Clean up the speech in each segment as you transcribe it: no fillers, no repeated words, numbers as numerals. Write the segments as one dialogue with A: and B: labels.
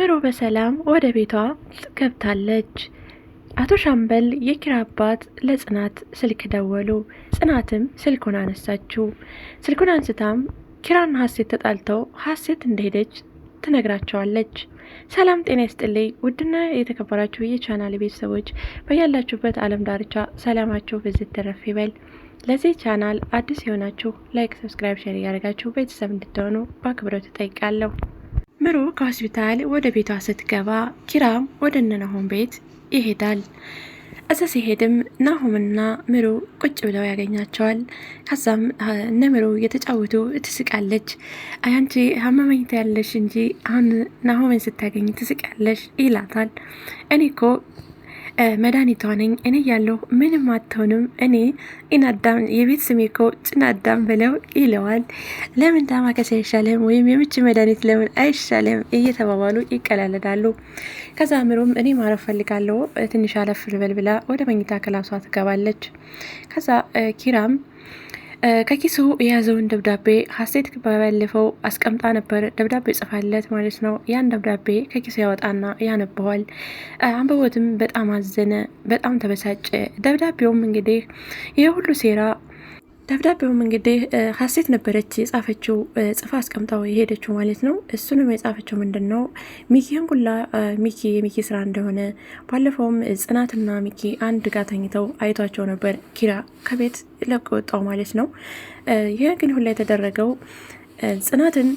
A: ምሩ በሰላም ወደ ቤቷ ገብታለች። አቶ ሻምበል የኪራ አባት ለጽናት ስልክ ደወሉ። ጽናትም ስልኩን አነሳችው። ስልኩን አንስታም ኪራና ሀሴት ተጣልተው ሀሴት እንደሄደች ትነግራቸዋለች። ሰላም ጤና ይስጥልኝ ውድና የተከበራችሁ የቻናል ቤተሰቦች በያላችሁበት ዓለም ዳርቻ ሰላማችሁ ብዝት ተረፍ ይበል። ለዚህ ቻናል አዲስ የሆናችሁ ላይክ፣ ሰብስክራይብ፣ ሼር እያደረጋችሁ ቤተሰብ እንድትሆኑ በአክብሮት እጠይቃለሁ። ምሩ ከሆስፒታል ወደ ቤቷ ስትገባ ኪራም ወደ ናሆም ቤት ይሄዳል። እዛ ሲሄድም ናሆምና ምሩ ቁጭ ብለው ያገኛቸዋል። ከዛም እነ ምሩ እየተጫወቱ ትስቃለች። አያንቺ ሀመመኝታ ያለሽ እንጂ አሁን ናሆምን ስታገኝ ትስቃለሽ ይላታል። እኔ እኮ መድኃኒቷ ነኝ፣ እኔ ያለሁ ምንም አትሆንም፣ እኔ ኢናዳም የቤት ስሜ እኮ ጭናዳም ብለው ይለዋል። ለምን ዳማከሴ አይሻልም ወይም የምች መድኃኒት ለምን አይሻልም እየተባባሉ ይቀላለዳሉ። ከዛ ምሩም እኔ ማረፍ ፈልጋለሁ ትንሽ አለፍ ልበል ብላ ወደ መኝታ ክላሷ ትገባለች። ከዛ ኪራም ከኪሱ የያዘውን ደብዳቤ ሀሴት ባለፈው አስቀምጣ ነበር ደብዳቤ ጽፋለት ማለት ነው። ያን ደብዳቤ ከኪሱ ያወጣና ያነበዋል። አንበቦትም በጣም አዘነ፣ በጣም ተበሳጨ። ደብዳቤውም እንግዲህ ሀሴት ነበረች የጻፈችው፣ ጽፋ አስቀምጣው የሄደችው ማለት ነው። እሱንም የጻፈችው ምንድን ነው ሚኪን ሁላ የሚኪ ስራ እንደሆነ፣ ባለፈውም ጽናትና ሚኪ አንድ ጋር ተኝተው አይቷቸው ነበር ኪራ ከቤት ለቆ ወጣው ማለት ነው። ይህ ግን ሁላ የተደረገው ጽናትን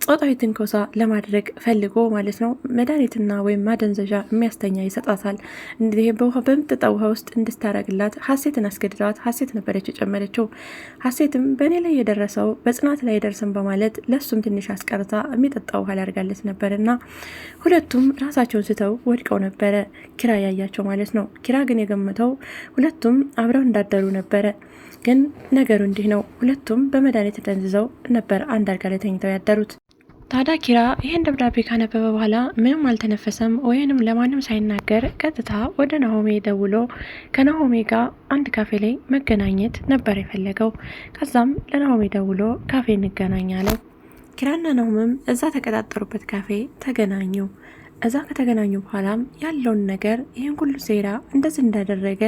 A: ጾታዊ ትንኮሳ ለማድረግ ፈልጎ ማለት ነው። መድኃኒትና ወይም ማደንዘዣ የሚያስተኛ ይሰጣታል። እንዲህ በውሃ በምትጠጣ ውሃ ውስጥ እንድታረግላት ሀሴትን አስገድዳት። ሀሴት ነበረች የጨመረችው። ሀሴትም በእኔ ላይ የደረሰው በጽናት ላይ ደርስም በማለት ለሱም ትንሽ አስቀርታ የሚጠጣ ውሃ ላርጋለት ነበርና ሁለቱም ራሳቸውን ስተው ወድቀው ነበረ ኪራ ያያቸው ማለት ነው። ኪራ ግን የገመተው ሁለቱም አብረው እንዳደሩ ነበረ። ግን ነገሩ እንዲህ ነው። ሁለቱም በመድኃኒት ደንዝዘው ነበር አንድ አልጋ ላይ ተኝተው ያደሩት። ታዲያ ኪራ ይህን ደብዳቤ ካነበበ በኋላ ምንም አልተነፈሰም፣ ወይንም ለማንም ሳይናገር ቀጥታ ወደ ናሆሜ ደውሎ ከናሆሜ ጋር አንድ ካፌ ላይ መገናኘት ነበር የፈለገው። ከዛም ለናሆሜ ደውሎ ካፌ እንገናኝ አለው። ኪራና ናሆምም እዛ ተቀጣጠሩበት ካፌ ተገናኙ። እዛ ከተገናኙ በኋላም ያለውን ነገር ይህን ሁሉ ሴራ እንደዚህ እንዳደረገ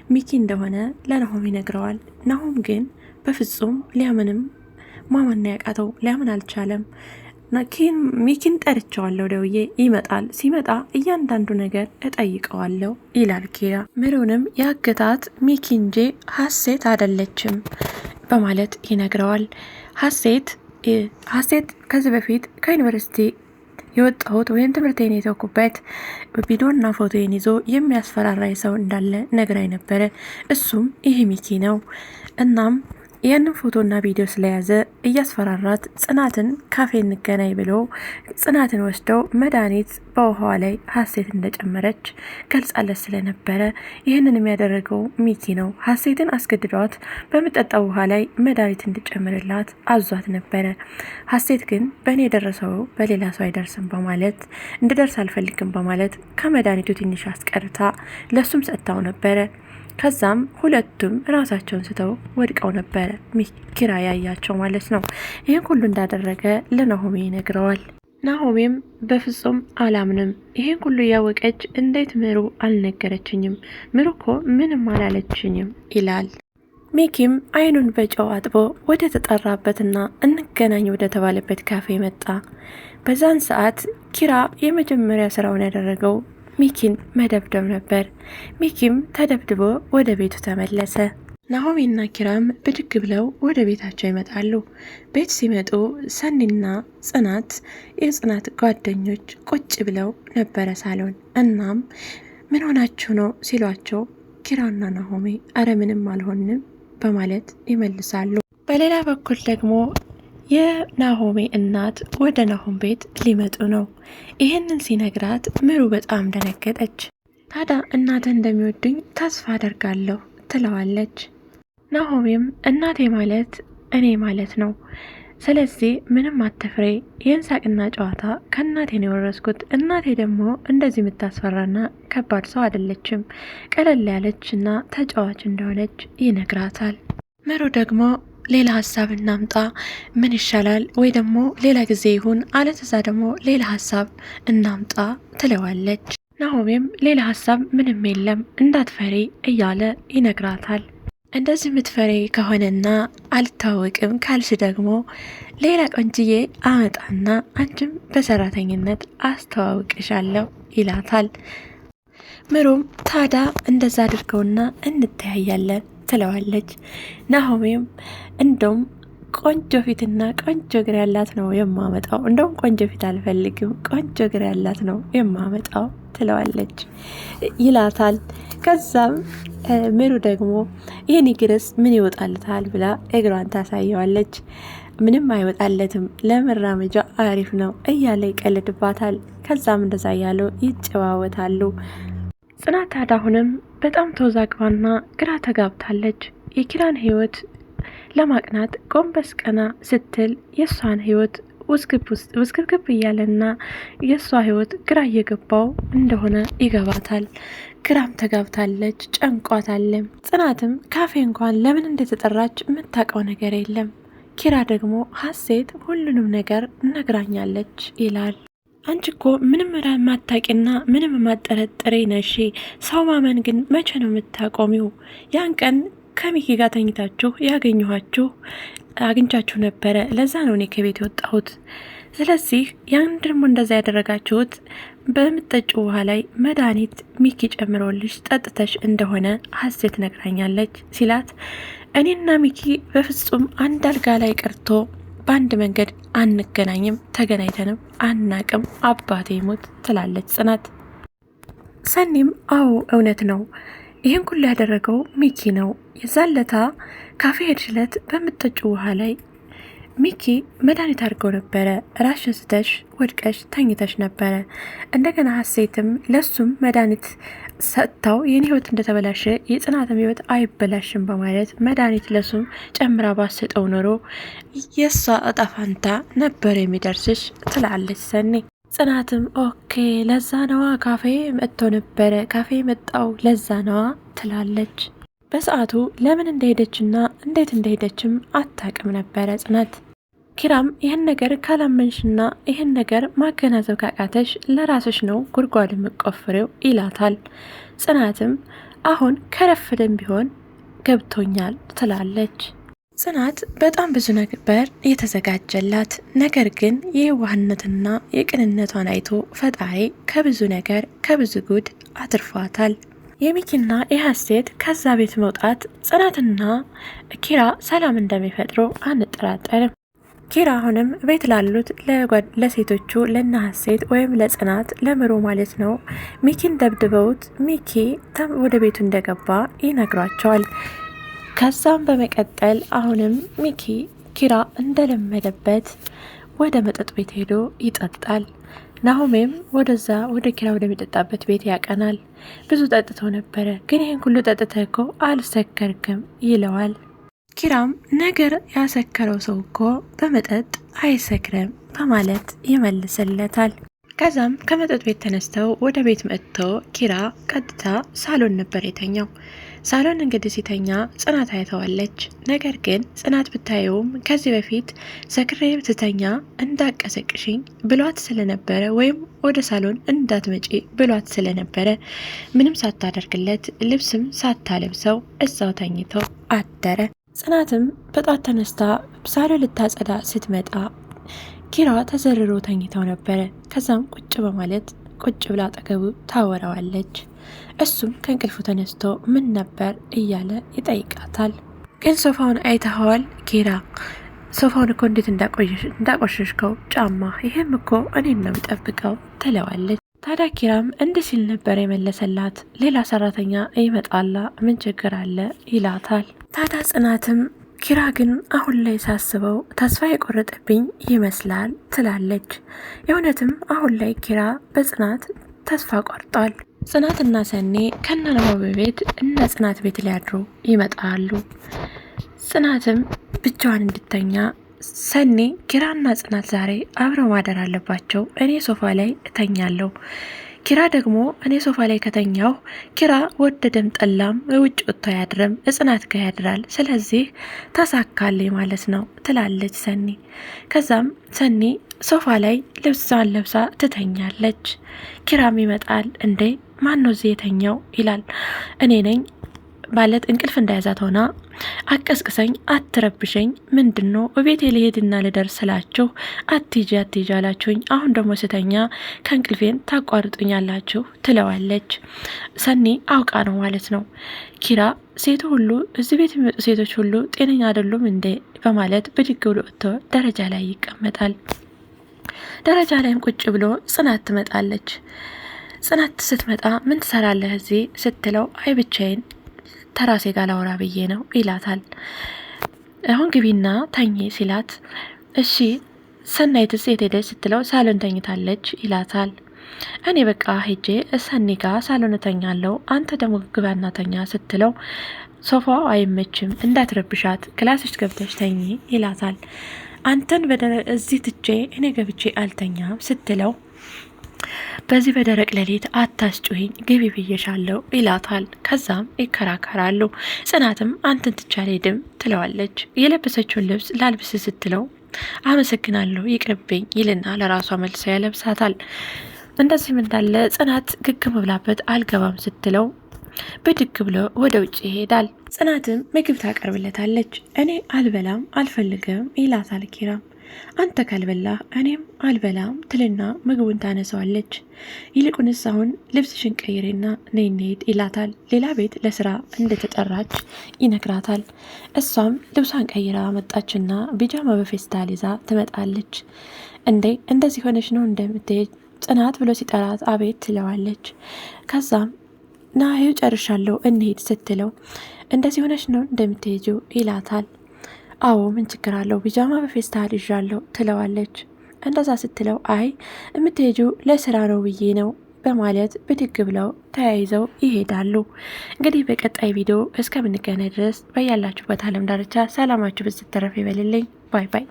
A: ሚኪ እንደሆነ ለናሆም ይነግረዋል። ናሆም ግን በፍጹም ሊያምንም ማመን ያቃተው፣ ሊያምን አልቻለም። ሚኪን ጠርቸዋለሁ፣ ደውዬ ይመጣል፣ ሲመጣ እያንዳንዱ ነገር እጠይቀዋለሁ ይላል ኪራ። ምሩንም ያገታት ሚኪ እንጂ ሀሴት አይደለችም በማለት ይነግረዋል። ሀሴት ከዚህ በፊት ከዩኒቨርሲቲ የወጣሁት ወይም ትምህርቴን የተውኩበት ቪዲዮና ፎቶዬን ይዞ የሚያስፈራራኝ ሰው እንዳለ ነግራኝ ነበረ። እሱም ይሄ ሚኪ ነው። እናም ያንን ፎቶና ቪዲዮ ስለያዘ እያስፈራራት ጽናትን ካፌ እንገናኝ ብሎ ጽናትን ወስደው መድኃኒት በውሃዋ ላይ ሀሴት እንደጨመረች ገልጻለት ስለነበረ ይህንን የሚያደረገው ሚኪ ነው። ሀሴትን አስገድዷት በምጠጣው ውሃ ላይ መድኃኒት እንድጨምርላት አዟት ነበረ። ሀሴት ግን በእኔ የደረሰው በሌላ ሰው አይደርስም በማለት እንድደርስ አልፈልግም በማለት ከመድኃኒቱ ትንሽ አስቀርታ ለሱም ሰጥታው ነበረ። ከዛም ሁለቱም ራሳቸውን ስተው ወድቀው ነበረ ኪራ ያያቸው ማለት ነው። ይህን ሁሉ እንዳደረገ ለናሆሜ ይነግረዋል። ናሆሜም በፍጹም አላምንም፣ ይህን ሁሉ እያወቀች እንዴት ምሩ አልነገረችኝም? ምሩ እኮ ምንም አላለችኝም ይላል። ሚኪም አይኑን በጨው አጥቦ ወደ ተጠራበትና እንገናኝ ወደ ተባለበት ካፌ መጣ። በዛን ሰዓት ኪራ የመጀመሪያ ስራውን ያደረገው ሚኪን መደብደብ ነበር። ሚኪም ተደብድቦ ወደ ቤቱ ተመለሰ። ናሆሜና ኪራም ብድግ ብለው ወደ ቤታቸው ይመጣሉ። ቤት ሲመጡ ሰኒና ጽናት የጽናት ጓደኞች ቁጭ ብለው ነበረ ሳሎን። እናም ምን ሆናችሁ ነው ሲሏቸው ኪራና ናሆሜ አረ ምንም አልሆንም በማለት ይመልሳሉ። በሌላ በኩል ደግሞ የናሆሜ እናት ወደ ናሆም ቤት ሊመጡ ነው። ይህንን ሲነግራት ምሩ በጣም ደነገጠች። ታዲያ እናተ እንደሚወዱኝ ተስፋ አደርጋለሁ ትለዋለች። ናሆሜም እናቴ ማለት እኔ ማለት ነው፣ ስለዚህ ምንም አትፍሬ፣ ይህን ሳቅና ጨዋታ ከእናቴ ነው የወረስኩት። እናቴ ደግሞ እንደዚህ የምታስፈራና ከባድ ሰው አይደለችም፣ ቀለል ያለችና ተጫዋች እንደሆነች ይነግራታል። ምሩ ደግሞ ሌላ ሀሳብ እናምጣ፣ ምን ይሻላል? ወይ ደግሞ ሌላ ጊዜ ይሁን፣ አለተዛ ደግሞ ሌላ ሀሳብ እናምጣ ትለዋለች። ናሆሜም ሌላ ሀሳብ ምንም የለም እንዳትፈሪ እያለ ይነግራታል። እንደዚህ የምትፈሪ ከሆነና አልታወቅም ካልሽ ደግሞ ሌላ ቆንጅዬ አመጣና አንቺም በሰራተኝነት አስተዋውቅሻለሁ ይላታል። ምሩም ታዳ እንደዛ አድርገውና እንተያያለን ትለዋለች። ናሆሜም እንደውም ቆንጆ ፊትና ቆንጆ እግር ያላት ነው የማመጣው፣ እንደውም ቆንጆ ፊት አልፈልግም ቆንጆ እግር ያላት ነው የማመጣው ትለዋለች ይላታል። ከዛም ምሩ ደግሞ ይህን እግርስ ምን ይወጣልታል ብላ እግሯን ታሳየዋለች። ምንም አይወጣለትም ለመራመጃ አሪፍ ነው እያለ ይቀልድባታል። ከዛም እንደዛ እያሉ ይጨዋወታሉ። ጽናት ታዲያ አሁንም በጣም ተወዛግባና ግራ ተጋብታለች። የኪራን ህይወት ለማቅናት ጎንበስ ቀና ስትል የእሷን ህይወት ውዝግብግብ እያለና የእሷ ህይወት ግራ እየገባው እንደሆነ ይገባታል። ግራም ተጋብታለች፣ ጨንቋታለም። ጽናትም ካፌ እንኳን ለምን እንደተጠራች የምታውቀው ነገር የለም። ኪራ ደግሞ ሀሴት ሁሉንም ነገር ነግራኛለች ይላል። አንቺ እኮ ምንም ማታቂና ምንም ማጠረጥሬ ነሽ። ሰው ማመን ግን መቼ ነው የምታቆሚው? ያን ቀን ከሚኪ ጋር ተኝታችሁ አግኝቻችሁ ነበረ። ለዛ ነው እኔ ከቤት የወጣሁት። ስለዚህ ያን ደግሞ እንደዛ ያደረጋችሁት በምትጠጪ ውሃ ላይ መድኃኒት ሚኪ ጨምሮልሽ ጠጥተሽ እንደሆነ ሀሴት ነግራኛለች ሲላት፣ እኔና ሚኪ በፍጹም አንድ አልጋ ላይ ቀርቶ በአንድ መንገድ አንገናኝም፣ ተገናኝተንም አናቅም፣ አባቴ ሞት ትላለች ጽናት። ሰኒም አዎ እውነት ነው፣ ይህን ሁሉ ያደረገው ሚኪ ነው። የዛለታ ካፌ ሄድሽለት በምትጠጪው ውሃ ላይ ሚኪ መድኃኒት አድርገው ነበረ። ራሽን ስተሽ ወድቀሽ ተኝተሽ ነበረ። እንደገና ሀሴትም ለሱም መድኃኒት ሰጥታው የኔ ህይወት እንደተበላሸ የጽናትም ህይወት አይበላሽም በማለት መድኃኒት ለሱም ጨምራ ባሰጠው ኖሮ የእሷ እጣ ፈንታ ነበር የሚደርስሽ ትላለች ሰኒ። ጽናትም ኦኬ ለዛ ነዋ ካፌ መጥቶ ነበረ፣ ካፌ መጣው ለዛ ነዋ ትላለች። በሰዓቱ ለምን እንደሄደችና እንዴት እንደሄደችም አታቅም ነበረ ጽናት። ኪራም ይህን ነገር ካላመንሽና ይህን ነገር ማገናዘብ ካቃተሽ ለራስሽ ነው ጉድጓድ የምቆፍሬው ይላታል። ጽናትም አሁን ከረፍደን ቢሆን ገብቶኛል ትላለች። ጽናት በጣም ብዙ ነበር የተዘጋጀላት። ነገር ግን የዋህነትና የቅንነቷን አይቶ ፈጣሪ ከብዙ ነገር ከብዙ ጉድ አትርፏታል። የሚኪና የሀሴት ከዛ ቤት መውጣት ጽናትና ኪራ ሰላም እንደሚፈጥሩ አንጠራጠርም። ኪራ አሁንም ቤት ላሉት ለሴቶቹ ለነ ሀሴት ወይም ለጽናት ለምሮ ማለት ነው ሚኪን ደብድበውት ሚኪ ወደ ቤቱ እንደገባ ይነግሯቸዋል። ከዛም በመቀጠል አሁንም ሚኪ ኪራ እንደለመደበት ወደ መጠጥ ቤት ሄዶ ይጠጣል። ናሆሜም ወደዛ ወደ ኪራ ወደሚጠጣበት ቤት ያቀናል። ብዙ ጠጥቶ ነበረ፣ ግን ይህን ሁሉ ጠጥተህ እኮ አልሰከርክም ይለዋል። ኪራም ነገር ያሰከረው ሰው እኮ በመጠጥ አይሰክርም በማለት ይመልስለታል። ከዛም ከመጠጥ ቤት ተነስተው ወደ ቤት መጥቶ ኪራ ቀጥታ ሳሎን ነበር የተኛው። ሳሎን እንግዲህ ሲተኛ ጽናት አይተዋለች። ነገር ግን ጽናት ብታየውም ከዚህ በፊት ሰክሬ ብትተኛ እንዳቀሰቅሽኝ ብሏት ስለነበረ ወይም ወደ ሳሎን እንዳትመጪ ብሏት ስለነበረ ምንም ሳታደርግለት ልብስም ሳታለብሰው እዛው ተኝተው አደረ። ጽናትም በጧት ተነስታ ሳሎን ልታጸዳ ስትመጣ ኪራ ተዘርሮ ተኝተው ነበረ። ከዛም ቁጭ በማለት ቁጭ ብላ አጠገቡ ታወራዋለች። እሱም ከእንቅልፉ ተነስቶ ምን ነበር እያለ ይጠይቃታል። ግን ሶፋውን አይተኸዋል ኪራ? ሶፋውን እኮ እንዴት እንዳቆሸሽከው ጫማ፣ ይሄም እኮ እኔን ነው የሚጠብቀው ትለዋለች። ታዲያ ኪራም እንዲህ ሲል ነበር የመለሰላት፣ ሌላ ሰራተኛ ይመጣላ ምን ችግር አለ ይላታል። ታዲያ ጽናትም ኪራ ግን አሁን ላይ ሳስበው ተስፋ የቆረጠብኝ ይመስላል ትላለች። የእውነትም አሁን ላይ ኪራ በጽናት ተስፋ ቆርጧል። ጽናትና ሰኔ ከነነባብ ቤት እነ ጽናት ቤት ሊያድሩ ይመጣሉ። ጽናትም ብቻዋን እንድተኛ ሰኔ ኪራና ጽናት ዛሬ አብረው ማደር አለባቸው፣ እኔ ሶፋ ላይ እተኛለሁ፣ ኪራ ደግሞ እኔ ሶፋ ላይ ከተኛሁ ኪራ ወደደም ጠላም ውጭ ወጥቶ አያድርም፣ ጽናት ጋር ያድራል። ስለዚህ ተሳካልኝ ማለት ነው ትላለች ሰኒ። ከዛም ሰኒ ሶፋ ላይ ልብሷን ለብሳ ትተኛለች። ኪራም ይመጣል። እንዴ ማን ነው እዚህ የተኛው ይላል። እኔ ነኝ ማለት እንቅልፍ እንዳያዛት ሆና አቀስቅሰኝ፣ አትረብሸኝ፣ ምንድነው እቤቴ ልሄድና ልደርስ ስላችሁ አትሂጂ አላችሁኝ፣ አሁን ደግሞ ስተኛ ከእንቅልፌን ታቋርጡኛላችሁ ትለዋለች። ሰኒ አውቃ ነው ማለት ነው። ኪራ ሴቱ ሁሉ እዚህ ቤት የሚመጡ ሴቶች ሁሉ ጤነኛ አይደሉም እንዴ በማለት ብድግ ብሎ ወጥቶ ደረጃ ላይ ይቀመጣል። ደረጃ ላይም ቁጭ ብሎ ጽናት ትመጣለች። ጽናት ስትመጣ ምን ትሰራለህ እዚህ ስትለው አይ ብቻዬን ተራሴ ጋር ላውራ ብዬ ነው ይላታል። አሁን ግቢና ተኝ ሲላት እሺ ሰናይትስ የት ሄደች ስትለው ሳሎን ተኝታለች ይላታል። እኔ በቃ ሄጄ ሰኒ ጋር ሳሎን ተኛለሁ፣ አንተ ደግሞ ግባና ተኛ ስትለው ሶፋው አይመችም እንዳትረብሻት ክላስሽ ገብተሽ ተኝ ይላታል። አንተን እዚህ ትቼ እኔ ገብቼ አልተኛም ስትለው በዚህ በደረቅ ሌሊት አታስጩኝ ግቢ ብዬሻለሁ ይላታል። ከዛም ይከራከራሉ። ጽናትም አንተን ትቼ አልሄድም ትለዋለች። የለበሰችውን ልብስ ላልብስ ስትለው አመሰግናለሁ ይቅርብኝ ይልና ለራሷ መልሳ ያለብሳታል። እንደዚህም እንዳለ ጽናት ግግም ብላበት አልገባም ስትለው ብድግ ብሎ ወደ ውጭ ይሄዳል። ጽናትም ምግብ ታቀርብለታለች። እኔ አልበላም አልፈልግም ይላታል ኪራም። አንተ ካልበላህ እኔም አልበላም ትልና ምግቡን ታነሳዋለች። ይልቁንስ አሁን ልብስሽን ቀይሬና ነይ እንሂድ ይላታል። ሌላ ቤት ለስራ እንደተጠራች ይነግራታል። እሷም ልብሷን ቀይራ መጣችና ቢጃማ በፌስታል ይዛ ትመጣለች። እንዴ እንደዚህ ሆነች ነው እንደምትሄድ ጽናት ብሎ ሲጠራት አቤት ትለዋለች። ከዛም ናሂው ጨርሻለሁ እንሂድ ስትለው እንደዚህ ሆነች ነው እንደምትሄጂው ይላታል። አዎ ምን ችግር አለው ቢጃማ በፌስታል ይዣለሁ ትለዋለች። እንደዛ ስትለው አይ የምትሄጂው ለስራ ነው ብዬ ነው በማለት ብድግ ብለው ተያይዘው ይሄዳሉ። እንግዲህ በቀጣይ ቪዲዮ እስከምንገናኝ ድረስ በያላችሁበት ዓለም ዳርቻ ሰላማችሁ ብዝት ተረፍ ይበልልኝ። ባይ ባይ።